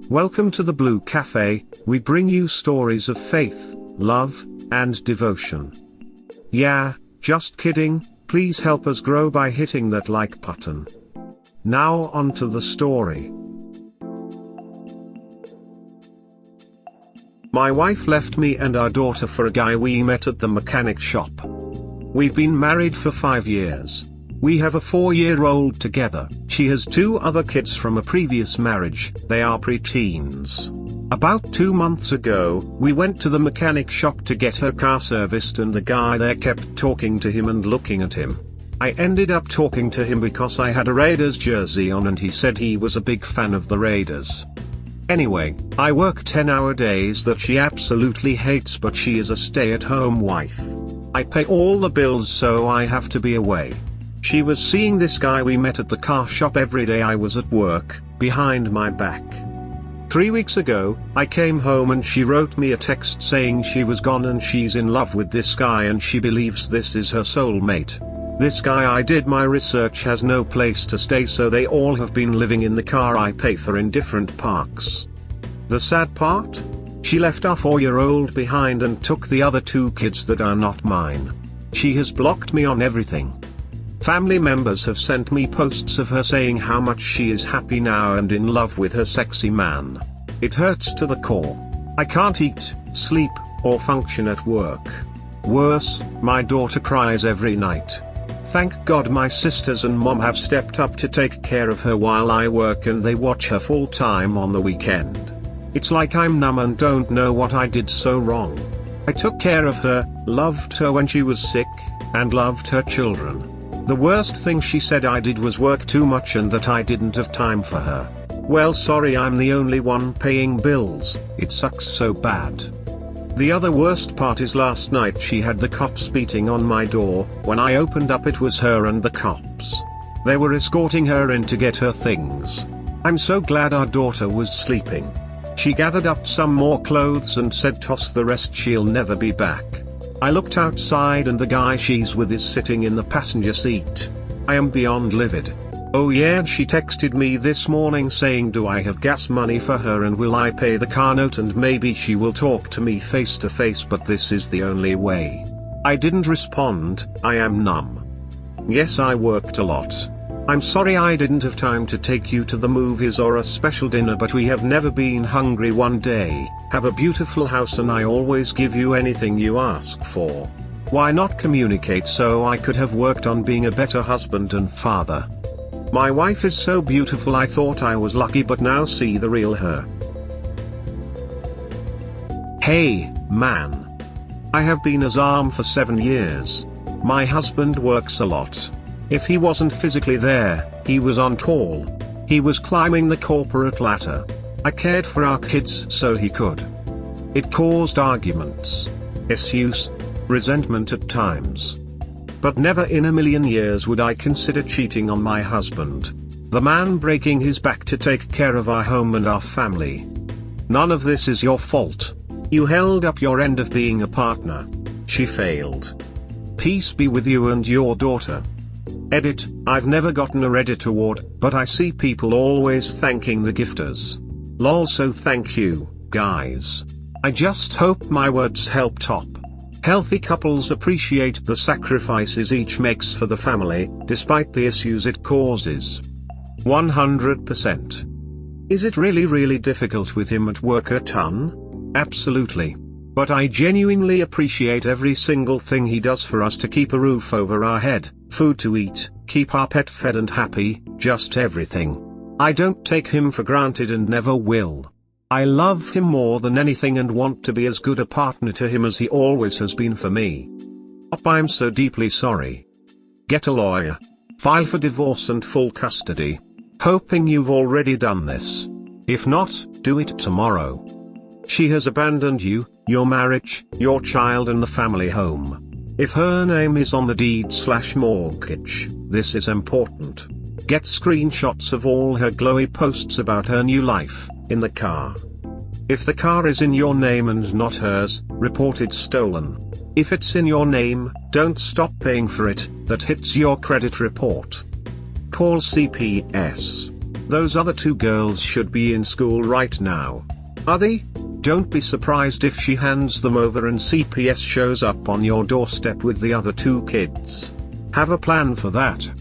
Welcome to the Blue Cafe. We bring you stories of faith, love, and devotion. Yeah, just kidding, please help us grow by hitting that like button. Now on to the story. My wife left me and our daughter for a guy we met at the mechanic shop. We've been married for 5 years. We have a 4-year-old together. She has 2 other kids from a previous marriage. They are pre-teens. About 2 months ago, we went to the mechanic shop to get her car serviced, and the guy there kept talking to him and looking at him. I ended up talking to him because I had a Raiders jersey on and he said he was a big fan of the Raiders. Anyway, I work 10-hour days that she absolutely hates, but she is a stay-at-home wife. I pay all the bills, so I have to be away. She was seeing this guy we met at the car shop every day I was at work, behind my back. 3 weeks ago, I came home and she wrote me a text saying she was gone and she's in love with this guy and she believes this is her soulmate. This guy, I did my research, has no place to stay, so they all have been living in the car I pay for in different parks. The sad part? She left our 4-year-old behind and took the other 2 kids that are not mine. She has blocked me on everything. Family members have sent me posts of her saying how much she is happy now and in love with her sexy man. It hurts to the core. I can't eat, sleep, or function at work. Worse, my daughter cries every night. Thank God my sisters and mom have stepped up to take care of her while I work, and they watch her full time on the weekend. It's like I'm numb and don't know what I did so wrong. I took care of her, loved her when she was sick, and loved her children. The worst thing she said I did was work too much and that I didn't have time for her. Well, sorry, I'm the only one paying bills. It sucks so bad. The other worst part is last night she had the cops beating on my door. When I opened up, it was her and the cops. They were escorting her in to get her things. I'm so glad our daughter was sleeping. She gathered up some more clothes and said toss the rest, she'll never be back. I looked outside and the guy she's with is sitting in the passenger seat. I am beyond livid. Oh yeah, and she texted me this morning saying do I have gas money for her and will I pay the car note and maybe she will talk to me face to face, but this is the only way. I didn't respond. I am numb. Yes, I worked a lot. I'm sorry I didn't have time to take you to the movies or a special dinner, but we have never been hungry one day. Have a beautiful house and I always give you anything you ask for. Why not communicate so I could have worked on being a better husband and father? My wife is so beautiful, I thought I was lucky, but now see the real her. Hey, man. I have been his arm for 7 years. My husband works a lot. If he wasn't physically there, he was on call. He was climbing the corporate ladder. I cared for our kids so he could. It caused arguments, issues, resentment at times. But never in a million years would I consider cheating on my husband. The man breaking his back to take care of our home and our family. None of this is your fault. You held up your end of being a partner. She failed. Peace be with you and your daughter. Edit, I've never gotten a Reddit award, but I see people always thanking the gifters. Lol, so thank you, guys. I just hope my words help top. Healthy couples appreciate the sacrifices each makes for the family, despite the issues it causes. 100%. Is it really difficult with him at work a ton? Absolutely. But I genuinely appreciate every single thing he does for us to keep a roof over our head, food to eat, keep our pet fed and happy, just everything. I don't take him for granted and never will. I love him more than anything and want to be as good a partner to him as he always has been for me. I'm so deeply sorry. Get a lawyer. File for divorce and full custody. Hoping you've already done this. If not, do it tomorrow. She has abandoned you, your marriage, your child and the family home. If her name is on the deed/mortgage, this is important. Get screenshots of all her glowy posts about her new life, in the car. If the car is in your name and not hers, report it stolen. If it's in your name, don't stop paying for it, that hits your credit report. Call CPS. Those other two girls should be in school right now. Are they? Don't be surprised if she hands them over and CPS shows up on your doorstep with the other two kids. Have a plan for that.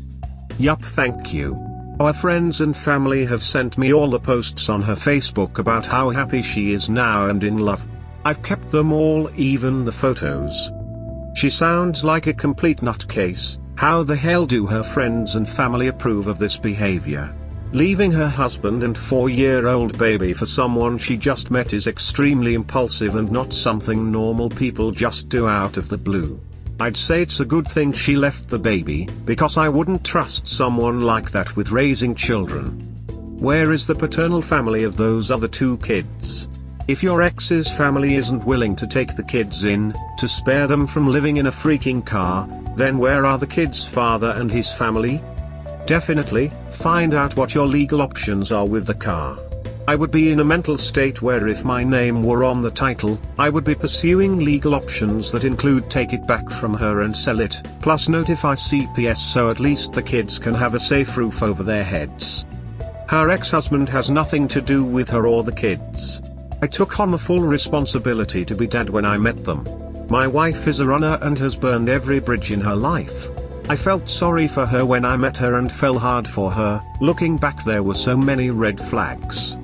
Yup, thank you. Our friends and family have sent me all the posts on her Facebook about how happy she is now and in love. I've kept them all, even the photos. She sounds like a complete nutcase. How the hell do her friends and family approve of this behavior? Leaving her husband and 4-year-old baby for someone she just met is extremely impulsive and not something normal people just do out of the blue. I'd say it's a good thing she left the baby, because I wouldn't trust someone like that with raising children. Where is the paternal family of those other two kids? If your ex's family isn't willing to take the kids in, to spare them from living in a freaking car, then where are the kids' father and his family? Definitely, find out what your legal options are with the car. I would be in a mental state where if my name were on the title, I would be pursuing legal options that include take it back from her and sell it, plus notify CPS so at least the kids can have a safe roof over their heads. Her ex-husband has nothing to do with her or the kids. I took on the full responsibility to be dad when I met them. My wife is a runner and has burned every bridge in her life. I felt sorry for her when I met her and fell hard for her. Looking back, there were so many red flags.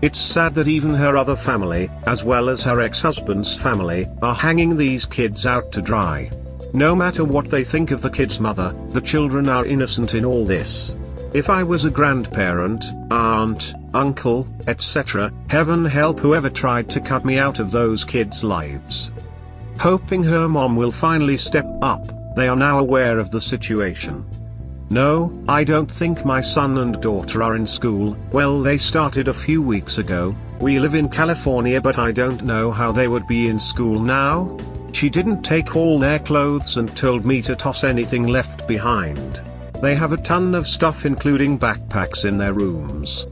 It's sad that even her other family, as well as her ex-husband's family, are hanging these kids out to dry. No matter what they think of the kid's mother, the children are innocent in all this. If I was a grandparent, aunt, uncle, etc., heaven help whoever tried to cut me out of those kids' lives. Hoping her mom will finally step up. They are now aware of the situation. No, I don't think my son and daughter are in school. Well, they started a few weeks ago. We live in California, but I don't know how they would be in school now. She didn't take all their clothes and told me to toss anything left behind. They have a ton of stuff including backpacks in their rooms.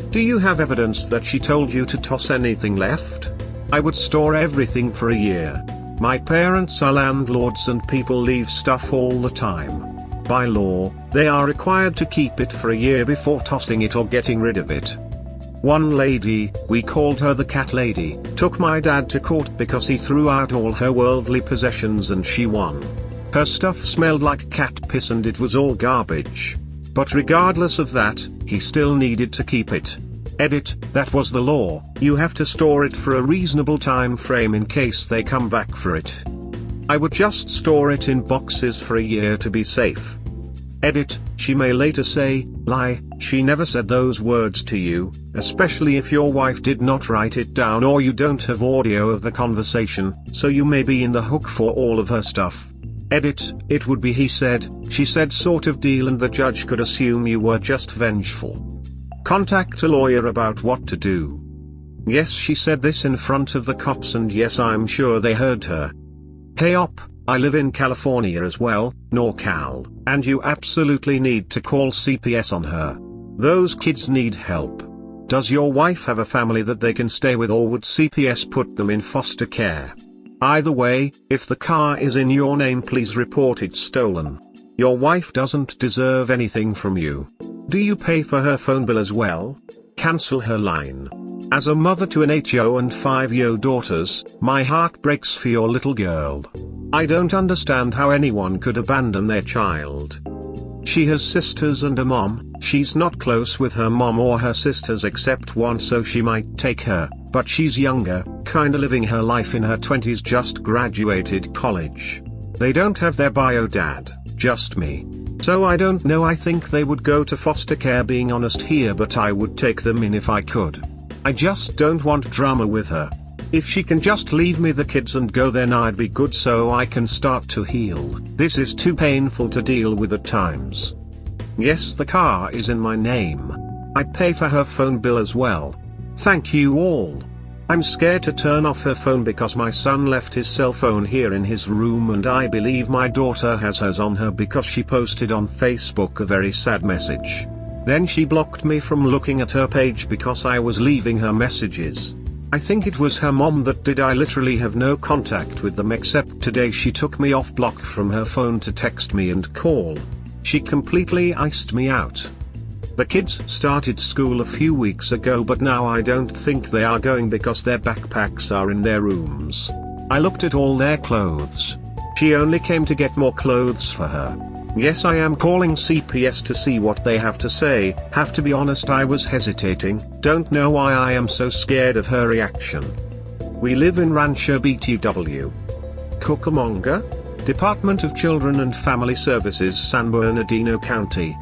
Do you have evidence that she told you to toss anything left? I would store everything for a year. My parents are landlords and people leave stuff all the time. By law, they are required to keep it for a year before tossing it or getting rid of it. One lady, we called her the cat lady, took my dad to court because he threw out all her worldly possessions and she won. Her stuff smelled like cat piss and it was all garbage. But regardless of that, he still needed to keep it. Edit, that was the law. You have to store it for a reasonable time frame in case they come back for it. I would just store it in boxes for a year to be safe. Edit, she may later say, lie, she never said those words to you, especially if your wife did not write it down or you don't have audio of the conversation, so you may be in the hook for all of her stuff. Edit, it would be he said, she said sort of deal and the judge could assume you were just vengeful. Contact a lawyer about what to do. Yes, she said this in front of the cops and yes, I'm sure they heard her. Hey op, I live in California as well, NorCal, and you absolutely need to call CPS on her. Those kids need help. Does your wife have a family that they can stay with or would CPS put them in foster care? Either way, if the car is in your name, please report it stolen. Your wife doesn't deserve anything from you. Do you pay for her phone bill as well? Cancel her line. As a mother to an 8-year and 5-year daughters, my heart breaks for your little girl. I don't understand how anyone could abandon their child. She has sisters and a mom. She's not close with her mom or her sisters except one, so she might take her, but she's younger, kinda living her life in her 20s, just graduated college. They don't have their bio dad, just me. So I don't know, I think they would go to foster care, being honest here, but I would take them in if I could. I just don't want drama with her. If she can just leave me the kids and go, then I'd be good so I can start to heal. This is too painful to deal with at times. Yes, the car is in my name. I pay for her phone bill as well. Thank you all. I'm scared to turn off her phone because my son left his cell phone here in his room and I believe my daughter has hers on her because she posted on Facebook a very sad message. Then she blocked me from looking at her page because I was leaving her messages. I think it was her mom that did. I literally have no contact with them except today she took me off block from her phone to text me and call. She completely iced me out. The kids started school a few weeks ago, but now I don't think they are going because their backpacks are in their rooms. I looked at all their clothes. She only came to get more clothes for her. Yes, I am calling CPS to see what they have to say. Have to be honest, I was hesitating, don't know why I am so scared of her reaction. We live in Rancho BTW. Cucamonga? Department of Children and Family Services, San Bernardino County.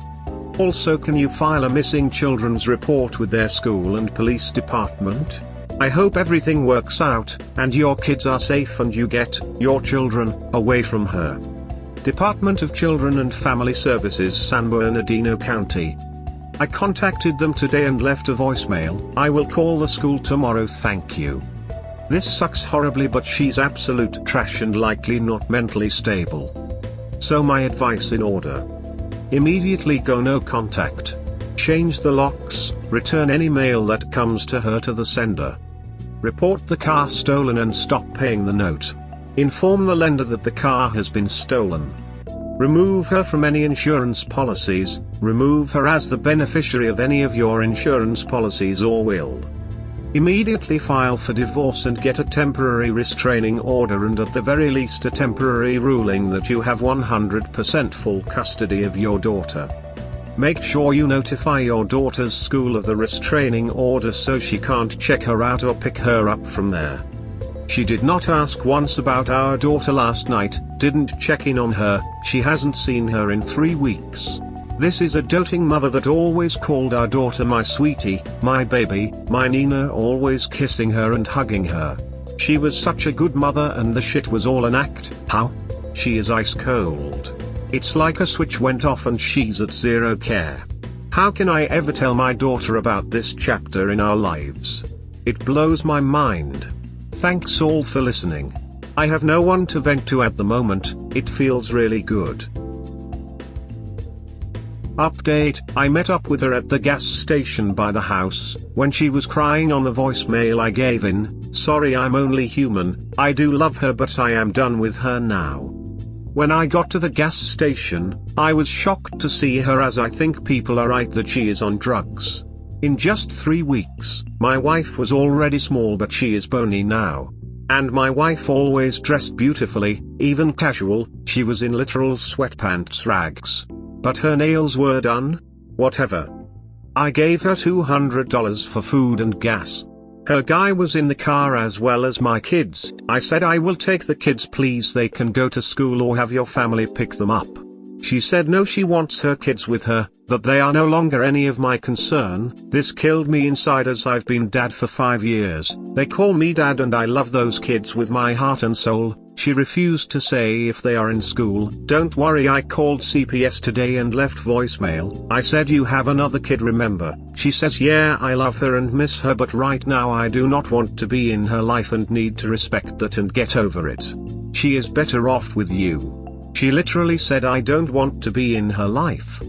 Also, can you file a missing children's report with their school and police department? I hope everything works out, and your kids are safe and you get your children away from her. Department of Children and Family Services, San Bernardino County. I contacted them today and left a voicemail. I will call the school tomorrow, thank you. This sucks horribly, but she's absolute trash and likely not mentally stable. So my advice in order. Immediately go no contact. Change the locks, return any mail that comes to her to the sender. Report the car stolen and stop paying the note. Inform the lender that the car has been stolen. Remove her from any insurance policies, remove her as the beneficiary of any of your insurance policies or will. Immediately file for divorce and get a temporary restraining order, and at the very least a temporary ruling that you have 100% full custody of your daughter. Make sure you notify your daughter's school of the restraining order so she can't check her out or pick her up from there. She did not ask once about our daughter last night, didn't check in on her, she hasn't seen her in 3 weeks. This is a doting mother that always called our daughter my sweetie, my baby, my Nina, always kissing her and hugging her. She was such a good mother, and the shit was all an act. How? She is ice cold. It's like a switch went off and she's at zero care. How can I ever tell my daughter about this chapter in our lives? It blows my mind. Thanks all for listening. I have no one to vent to at the moment, it feels really good. Update: I met up with her at the gas station by the house. When she was crying on the voicemail I gave in, sorry, I'm only human, I do love her but I am done with her now. When I got to the gas station, I was shocked to see her, as I think people are right that she is on drugs. In just 3 weeks, my wife was already small but she is bony now. And my wife always dressed beautifully, even casual, she was in literal sweatpants rags. But her nails were done? Whatever. I gave her $200 for food and gas. Her guy was in the car as well as my kids. I said, I will take the kids please, they can go to school or have your family pick them up. She said no, she wants her kids with her, that they are no longer any of my concern. This killed me inside, as I've been dad for 5 years, they call me dad and I love those kids with my heart and soul. She refused to say if they are in school. Don't worry, I called CPS today and left voicemail. I said, you have another kid, remember? She says, yeah, I love her and miss her, but right now I do not want to be in her life and need to respect that and get over it. She is better off with you. She literally said, I don't want to be in her life.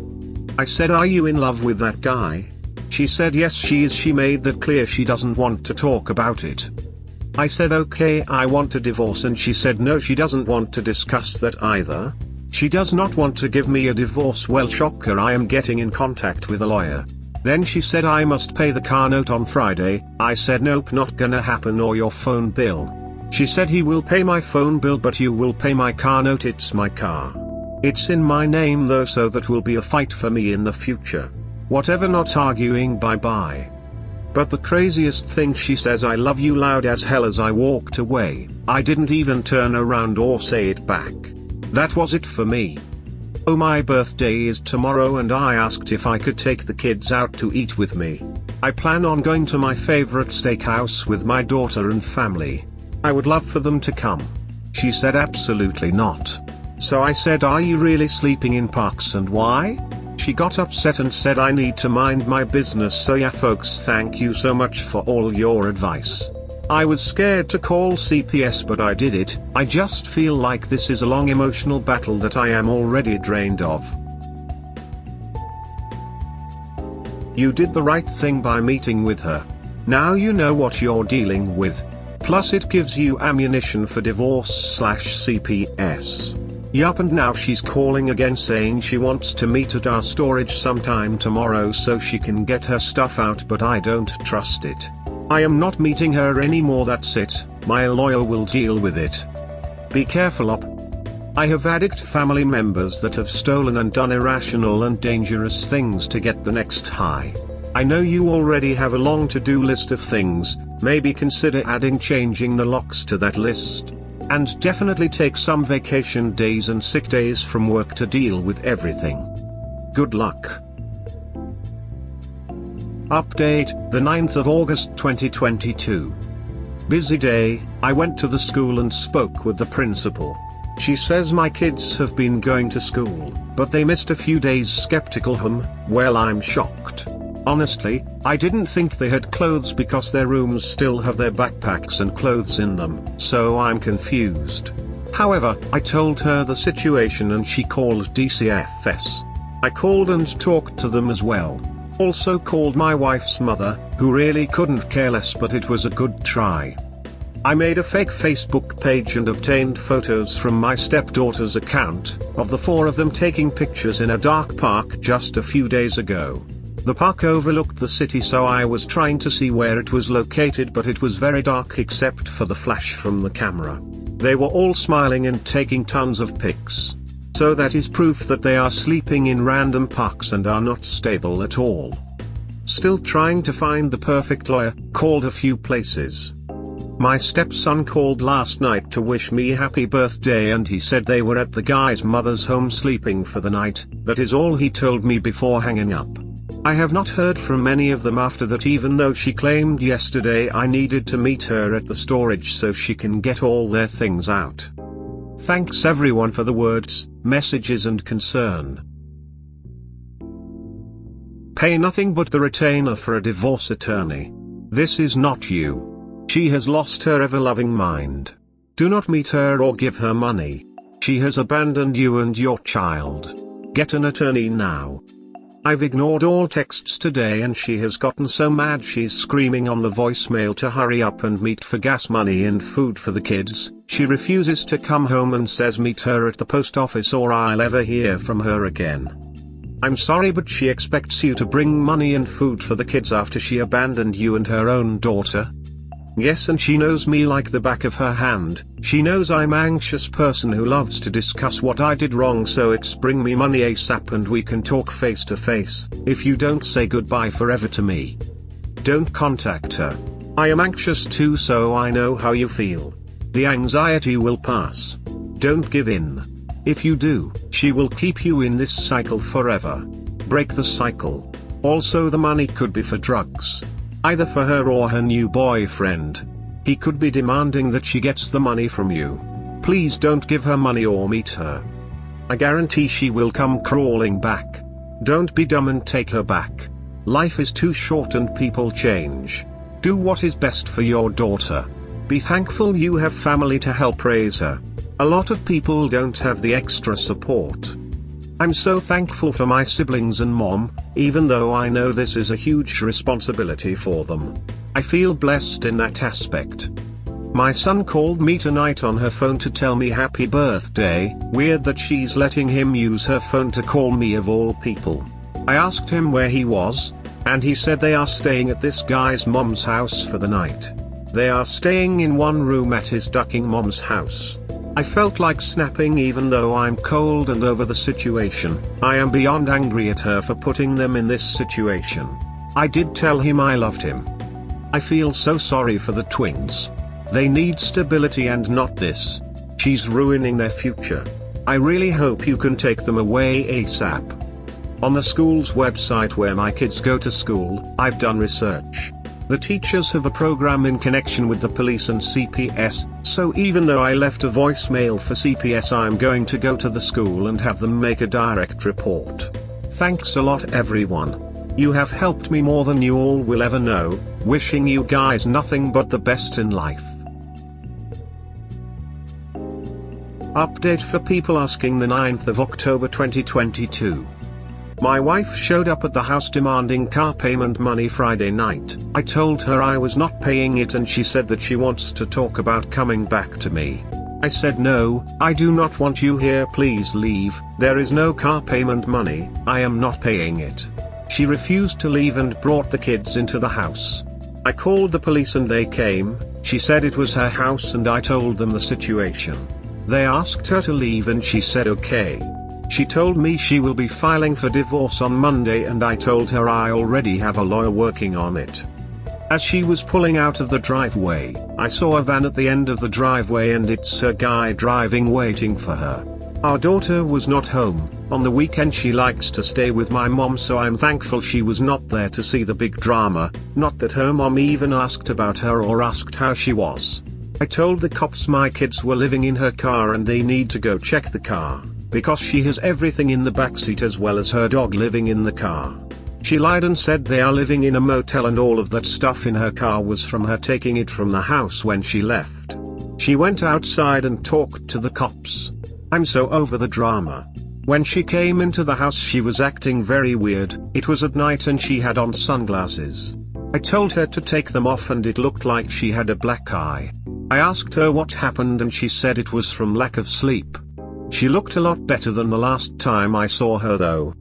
I said, are you in love with that guy? She said yes, she is. She made that clear, she doesn't want to talk about it. I said, okay, I want a divorce, and she said no, she doesn't want to discuss that either. She does not want to give me a divorce. Well, shocker, I am getting in contact with a lawyer. Then she said I must pay the car note on Friday. I said nope, not gonna happen, or your phone bill. She said he will pay my phone bill but you will pay my car note. It's my car. It's in my name though, so that will be a fight for me in the future. Whatever, not arguing, bye bye. But the craziest thing, she says I love you loud as hell as I walked away. I didn't even turn around or say it back. That was it for me. Oh, my birthday is tomorrow and I asked if I could take the kids out to eat with me. I plan on going to my favorite steakhouse with my daughter and family. I would love for them to come. She said absolutely not. So I said, are you really sleeping in parks and why? She got upset and said I need to mind my business. So yeah folks, thank you so much for all your advice. I was scared to call CPS but I did it. I just feel like this is a long emotional battle that I am already drained of. You did the right thing by meeting with her. Now you know what you're dealing with. Plus it gives you ammunition for divorce/CPS. Yup, and now she's calling again saying she wants to meet at our storage sometime tomorrow so she can get her stuff out, but I don't trust it. I am not meeting her anymore, that's it. My lawyer will deal with it. Be careful up. I have addict family members that have stolen and done irrational and dangerous things to get the next high. I know you already have a long to-do list of things, maybe consider adding changing the locks to that list. And definitely take some vacation days and sick days from work to deal with everything. Good luck. Update, the 9th of August 2022. Busy day. I went to the school and spoke with the principal. She says my kids have been going to school, but they missed a few days. Skeptical. Well, I'm shocked. Honestly, I didn't think they had clothes because their rooms still have their backpacks and clothes in them, so I'm confused. However, I told her the situation and she called DCFS. I called and talked to them as well. Also called my wife's mother, who really couldn't care less, but it was a good try. I made a fake Facebook page and obtained photos from my stepdaughter's account, of the four of them taking pictures in a dark park just a few days ago. The park overlooked the city, so I was trying to see where it was located, but it was very dark except for the flash from the camera. They were all smiling and taking tons of pics. So that is proof that they are sleeping in random parks and are not stable at all. Still trying to find the perfect lawyer, called a few places. My stepson called last night to wish me happy birthday and he said they were at the guy's mother's home sleeping for the night. That is all he told me before hanging up. I have not heard from any of them after that, even though she claimed yesterday I needed to meet her at the storage so she can get all their things out. Thanks everyone for the words, messages and concern. Pay nothing but the retainer for a divorce attorney. This is not you. She has lost her ever-loving mind. Do not meet her or give her money. She has abandoned you and your child. Get an attorney now. I've ignored all texts today and she has gotten so mad she's screaming on the voicemail to hurry up and meet for gas money and food for the kids. She refuses to come home and says meet her at the post office or I'll ever hear from her again. I'm sorry, but she expects you to bring money and food for the kids after she abandoned you and her own daughter. Yes, and she knows me like the back of her hand. She knows I'm an anxious person who loves to discuss what I did wrong, so it's bring me money ASAP and we can talk face to face. If you don't say goodbye forever to me, don't contact her. I am anxious too, so I know how you feel. The anxiety will pass. Don't give in. If you do, she will keep you in this cycle forever. Break the cycle. Also, the money could be for drugs. Either for her or her new boyfriend. He could be demanding that she gets the money from you. Please don't give her money or meet her. I guarantee she will come crawling back. Don't be dumb and take her back. Life is too short and people change. Do what is best for your daughter. Be thankful you have family to help raise her. A lot of people don't have the extra support. I'm so thankful for my siblings and mom, even though I know this is a huge responsibility for them. I feel blessed in that aspect. My son called me tonight on her phone to tell me happy birthday. Weird that she's letting him use her phone to call me of all people. I asked him where he was, and he said they are staying at this guy's mom's house for the night. They are staying in one room at his ducking mom's house. I felt like snapping even though I'm cold and over the situation. I am beyond angry at her for putting them in this situation. I did tell him I loved him. I feel so sorry for the twins. They need stability and not this. She's ruining their future. I really hope you can take them away ASAP. On the school's website where my kids go to school, I've done research. The teachers have a program in connection with the police and CPS, so even though I left a voicemail for CPS, I'm going to go to the school and have them make a direct report. Thanks a lot everyone. You have helped me more than you all will ever know. Wishing you guys nothing but the best in life. Update for people asking, the 9th of October 2022. My wife showed up at the house demanding car payment money Friday night. I told her I was not paying it and she said that she wants to talk about coming back to me. I said no, I do not want you here, please leave, there is no car payment money, I am not paying it. She refused to leave and brought the kids into the house. I called the police and they came. She said it was her house and I told them the situation. They asked her to leave and she said okay. She told me she will be filing for divorce on Monday and I told her I already have a lawyer working on it. As she was pulling out of the driveway, I saw a van at the end of the driveway and it's her guy driving waiting for her. Our daughter was not home. On the weekend she likes to stay with my mom, so I'm thankful she was not there to see the big drama, not that her mom even asked about her or asked how she was. I told the cops my kids were living in her car and they need to go check the car, because she has everything in the backseat as well as her dog living in the car. She lied and said they are living in a motel and all of that stuff in her car was from her taking it from the house when she left. She went outside and talked to the cops. I'm so over the drama. When she came into the house she was acting very weird. It was at night and she had on sunglasses. I told her to take them off and it looked like she had a black eye. I asked her what happened and she said it was from lack of sleep. She looked a lot better than the last time I saw her though.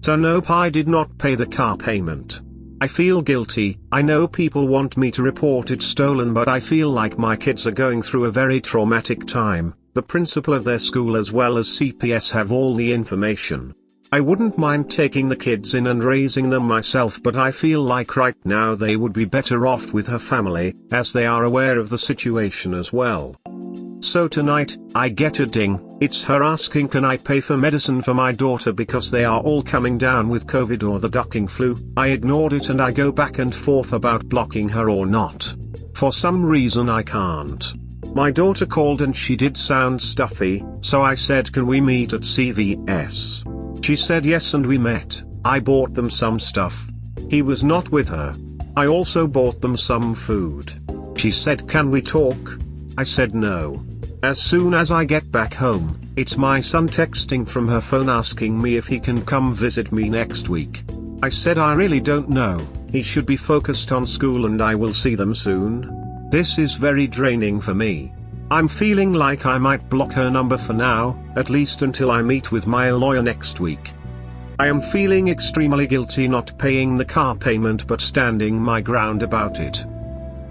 So nope, I did not pay the car payment. I feel guilty. I know people want me to report it stolen, but I feel like my kids are going through a very traumatic time. The principal of their school as well as CPS have all the information. I wouldn't mind taking the kids in and raising them myself, but I feel like right now they would be better off with her family, as they are aware of the situation as well. So tonight, I get a ding. It's her asking can I pay for medicine for my daughter because they are all coming down with COVID or the ducking flu. I ignored it and I go back and forth about blocking her or not. For some reason I can't. My daughter called and she did sound stuffy, so I said can we meet at CVS? She said yes and we met. I bought them some stuff. He was not with her. I also bought them some food. She said can we talk? I said no. As soon as I get back home, it's my son texting from her phone asking me if he can come visit me next week. I said I really don't know, he should be focused on school and I will see them soon. This is very draining for me. I'm feeling like I might block her number for now, at least until I meet with my lawyer next week. I am feeling extremely guilty not paying the car payment but standing my ground about it.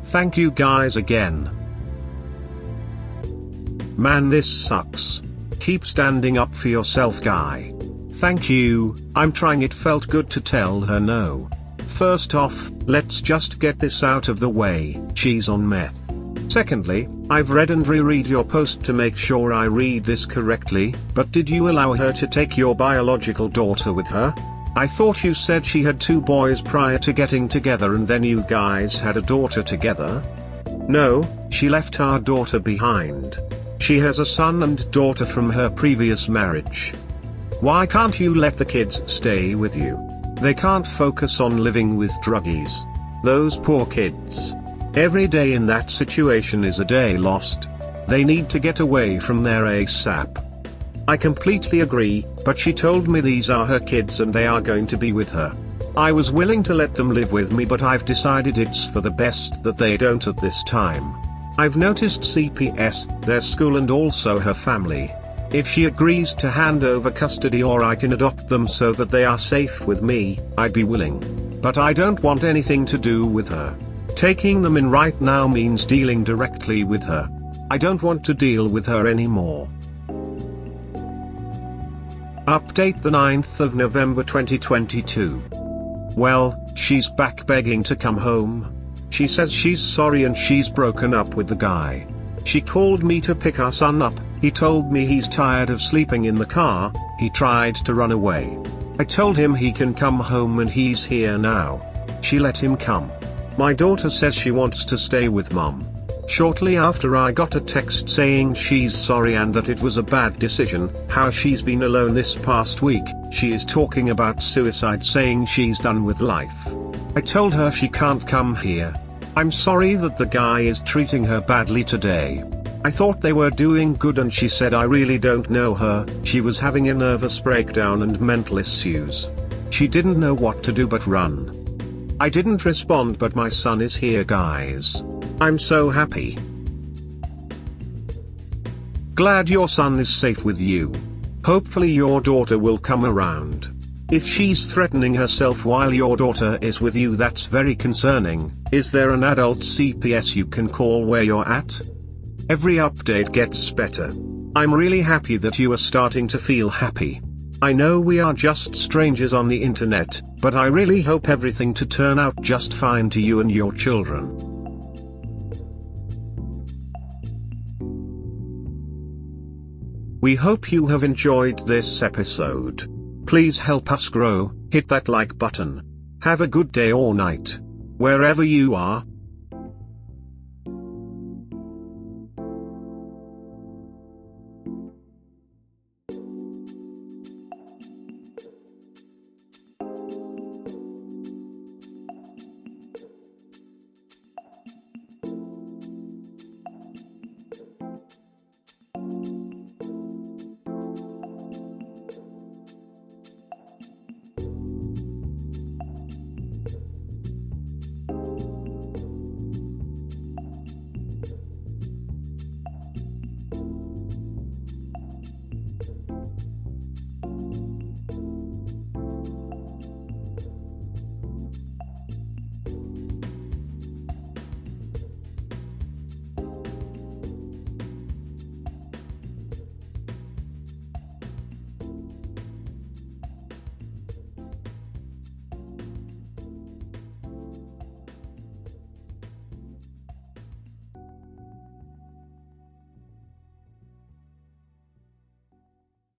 Thank you guys again. Man, this sucks. Keep standing up for yourself, guy. Thank you. I'm trying. It felt good to tell her no. First off, let's just get this out of the way, she's on meth. Secondly, I've read and reread your post to make sure I read this correctly, but did you allow her to take your biological daughter with her? I thought you said she had 2 boys prior to getting together and then you guys had a daughter together. No, she left our daughter behind. She has a son and daughter from her previous marriage. Why can't you let the kids stay with you? They can't focus on living with druggies. Those poor kids. Every day in that situation is a day lost. They need to get away from there ASAP. I completely agree, but she told me these are her kids and they are going to be with her. I was willing to let them live with me, but I've decided it's for the best that they don't at this time. I've noticed CPS, their school and also her family. If she agrees to hand over custody or I can adopt them so that they are safe with me, I'd be willing. But I don't want anything to do with her. Taking them in right now means dealing directly with her. I don't want to deal with her anymore. Update the 9th of November 2022. Well, she's back begging to come home. She says she's sorry and she's broken up with the guy. She called me to pick our son up. He told me he's tired of sleeping in the car. He tried to run away. I told him he can come home and he's here now. She let him come. My daughter says she wants to stay with mom. Shortly after I got a text saying she's sorry and that it was a bad decision, how she's been alone this past week. She is talking about suicide, saying she's done with life. I told her she can't come here. I'm sorry that the guy is treating her badly today. I thought they were doing good and she said I really don't know her, she was having a nervous breakdown and mental issues. She didn't know what to do but run. I didn't respond, but my son is here guys. I'm so happy. glad your son is safe with you. Hopefully your daughter will come around. If she's threatening herself while your daughter is with you, that's very concerning. Is there an adult CPS you can call where you're at? Every update gets better. I'm really happy that you are starting to feel happy. I know we are just strangers on the internet, but I really hope everything to turn out just fine to you and your children. We hope you have enjoyed this episode. Please help us grow, hit that like button. Have a good day or night. Wherever you are,